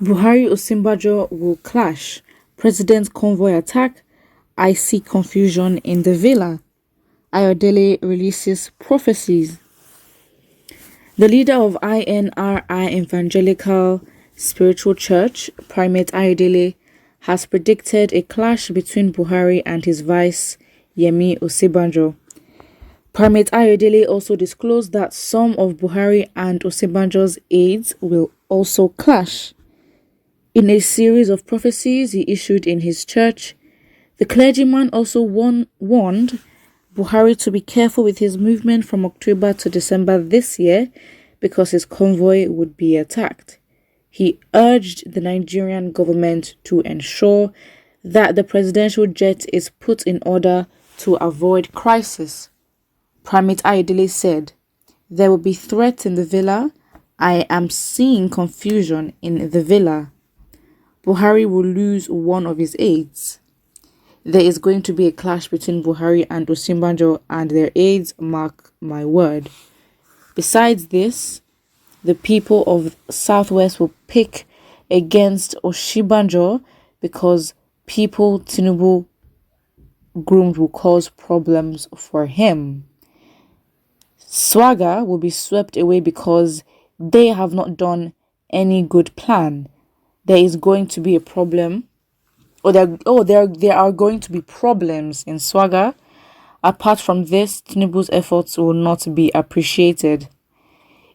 Buhari Osinbajo will clash. President's convoy attack. I see confusion in the villa. Ayodele releases prophecies. The leader of INRI Evangelical Spiritual Church, Primate Ayodele, has predicted a clash between Buhari and his vice, Yemi Osinbajo. Primate Ayodele also disclosed that some of Buhari and Osinbajo's aides will also clash. In a series of prophecies he issued in his church, the clergyman also warned Buhari to be careful with his movement from October to December this year because his convoy would be attacked. He urged the Nigerian government to ensure that the presidential jet is put in order to avoid crisis. Primate Ayodele said, "There will be threats in the villa. I am seeing confusion in the villa. Buhari will lose one of his aides. There is going to be a clash between Buhari and Osinbajo and their aides, mark my word." Besides this, the people of Southwest will pick against Osinbajo because people Tinubu groomed will cause problems for him. Swagger will be swept away because they have not done any good plan. There is going to be a problem, there are going to be problems in Swagger. Apart from this, Tinubu's efforts will not be appreciated.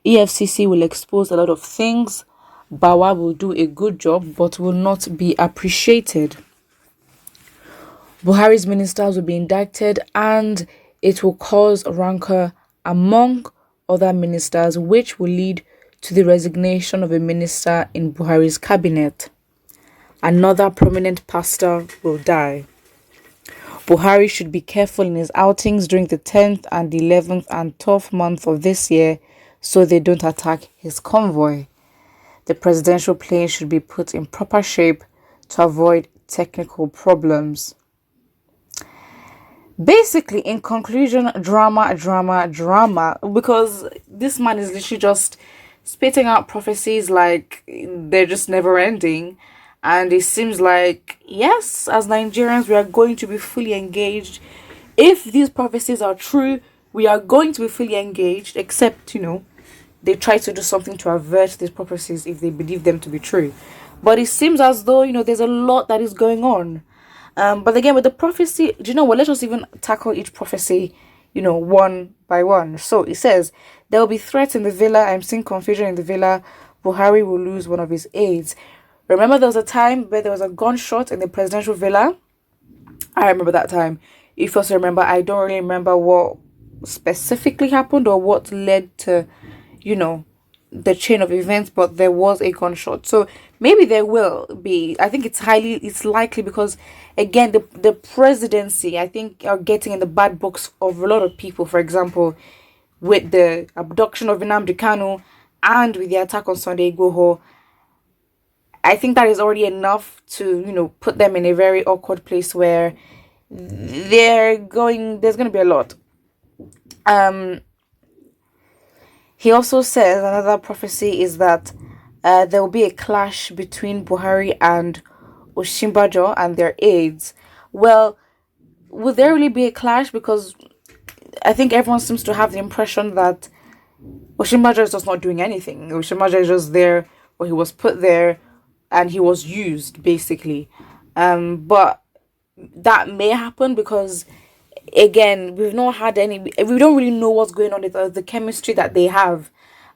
EFCC will expose a lot of things. Bawa will do a good job but will not be appreciated. Buhari's ministers will be indicted and it will cause rancor among other ministers, which will lead to the resignation of a minister in Buhari's cabinet. Another prominent pastor will die. Buhari should be careful in his outings during the 10th and 11th and 12th month of this year so they don't attack his convoy. The presidential plane should be put in proper shape to avoid technical problems. Basically, in conclusion, drama, because this man is literally just spitting out prophecies like they're just never ending. And it seems like, yes, as Nigerians, we are going to be fully engaged. If these prophecies are true, we are going to be fully engaged, except, they try to do something to avert these prophecies if they believe them to be true. But it seems as though, there's a lot that is going on. But again, with the prophecy, do you know what? Let's just even tackle each prophecy, one by one. So it says, there will be threats in the villa. I'm seeing confusion in the villa. Buhari will lose one of his aides. Remember there was a time where there was a gunshot in the presidential villa? I remember that time. If you also remember, I don't really remember what specifically happened or what led to, the chain of events, but there was a gunshot. So maybe there will be. I think it's likely because, again, the presidency, I think, are getting in the bad books of a lot of people. For example, with the abduction of Nnamdi Kanu and with the attack on Sunday Igboho, I think that is already enough to, put them in a very awkward place where there's going to be a lot. He also says another prophecy is that there will be a clash between Buhari and Osinbajo and their aides. Well, would there really be a clash? Because I think everyone seems to have the impression that Osinbajo is just not doing anything. Osinbajo is just there, or he was put there, and he was used, basically. But that may happen because, again, we don't really know what's going on with the chemistry that they have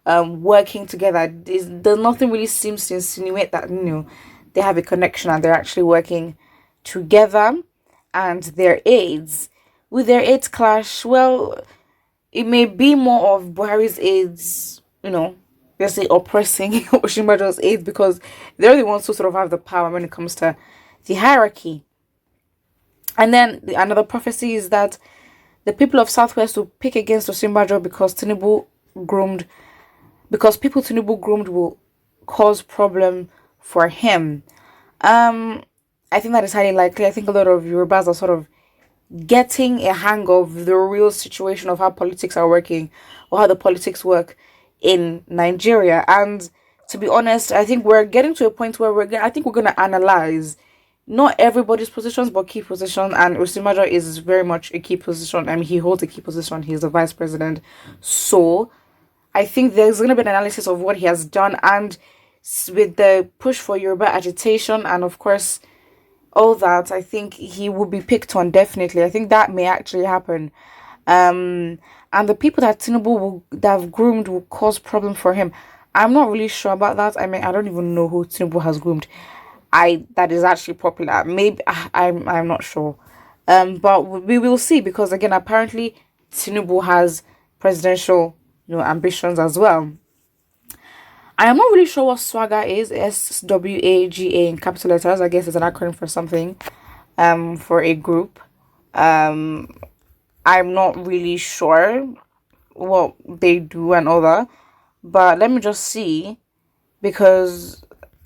working together. There's nothing really seems to insinuate that, they have a connection and they're actually working together. And their aides, with their aides clash, well, it may be more of Buhari's aides, let's say, oppressing Osinbajo's aides because they're the ones who sort of have the power when it comes to the hierarchy. And then another prophecy is that the people of Southwest will pick against Osinbajo because people Tinubu groomed will cause problem for him. I think that is highly likely. I think a lot of Yorubas are sort of getting a hang of the real situation of how politics are working or how the politics work in Nigeria. And to be honest, I think we're getting to a point where I think we're going to analyze not everybody's positions, but key position. And Osinbajo is very much a key position. I mean, he holds a key position. He's the vice president. So I think there's going to be an analysis of what he has done, and with the push for Yoruba agitation and of course all that, I think he will be picked on definitely. I think that may actually happen. And the people that Tinubu will that have groomed will cause problem for him. I'm not really sure about that. I mean, I don't even know who Tinubu has groomed. That is actually popular. Maybe I'm not sure. But we will see, because again, apparently Tinubu has presidential, ambitions as well. I am not really sure what swagger is. SWAGA in capital letters. I guess it's an acronym for something. For a group. I'm not really sure what they do and all that. But let me just see, because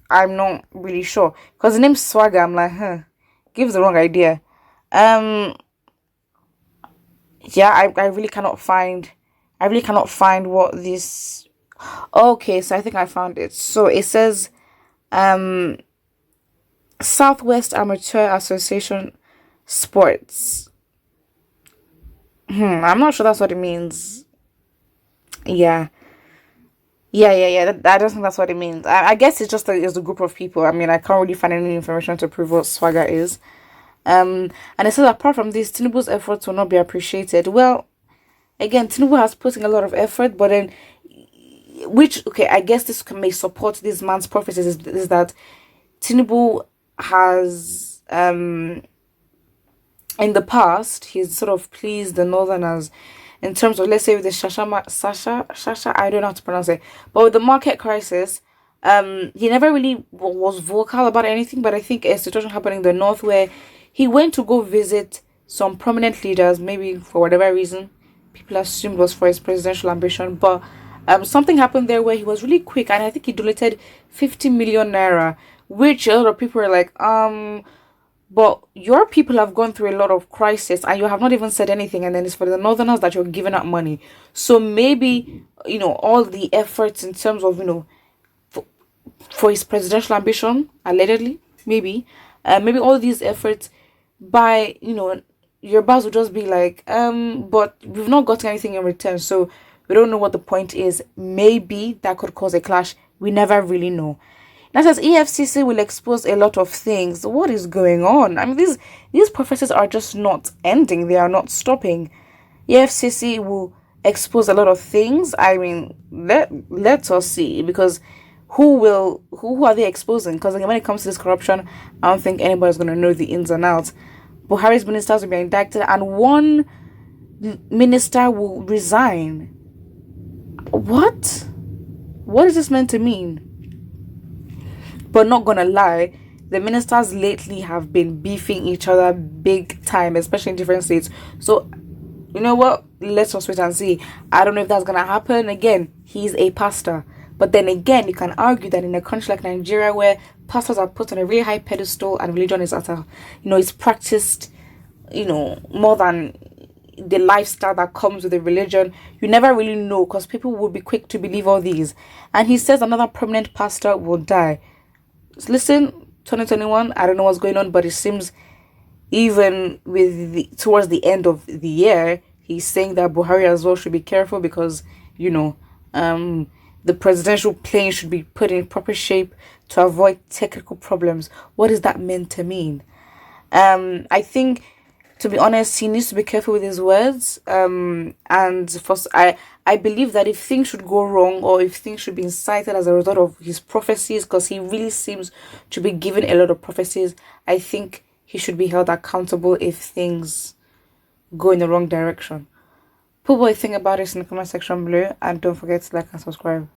I'm not really sure. Because the name swagger, I'm like, gives the wrong idea. Yeah, I really cannot find what this. Okay, so I think I found it. So it says Southwest Amateur Association Sports. I'm not sure that's what it means. Yeah. Yeah. I don't think that's what it means. I guess it's just it's a group of people. I mean, I can't really find any information to prove what swagger is. And it says, apart from this, Tinubu's efforts will not be appreciated. Well, again, Tinubu has put in a lot of effort, but then, I guess this may support this man's prophecies, is that Tinubu has, in the past, he's sort of pleased the Northerners in terms of, let's say, with the Shasha, I don't know how to pronounce it, but with the market crisis, he never really was vocal about anything. But I think a situation happened in the North where he went to go visit some prominent leaders, maybe for whatever reason. People assumed was for his presidential ambition, but something happened there where he was really quick, and I think he donated 50 million naira, which a lot of people were like, but your people have gone through a lot of crisis and you have not even said anything, and then it's for the Northerners that you're giving out money. So maybe, all the efforts in terms of, for his presidential ambition, allegedly, maybe all these efforts by, your boss will just be like, but we've not gotten anything in return, so we don't know what the point is. Maybe that could cause a clash. We never really know. Now says EFCC will expose a lot of things. What is going on? I mean, these prophecies are just not ending. They are not stopping. EFCC will expose a lot of things. I mean, let us see, because who are they exposing? Because when it comes to this corruption, I don't think anybody's going to know the ins and outs. Buhari's ministers will be indicted, and one minister will resign. What is this meant to mean? But not gonna lie, the ministers lately have been beefing each other big time, especially in different states. So, you know what? Let's just wait and see. I don't know if that's gonna happen. Again, he's a pastor. But then again, you can argue that in a country like Nigeria, where pastors are put on a really high pedestal and religion is it's practiced, more than the lifestyle that comes with the religion, you never really know, because people will be quick to believe all these. And he says another prominent pastor will die. Listen, 2021, I don't know what's going on, but it seems even towards the end of the year, he's saying that Buhari as well should be careful, because the presidential plane should be put in proper shape to avoid technical problems. What is that meant to mean? I think, to be honest, he needs to be careful with his words. And I believe that if things should go wrong, or if things should be incited as a result of his prophecies, because he really seems to be given a lot of prophecies, I think he should be held accountable if things go in the wrong direction. Put what you think about this in the comment section below, and don't forget to like and subscribe.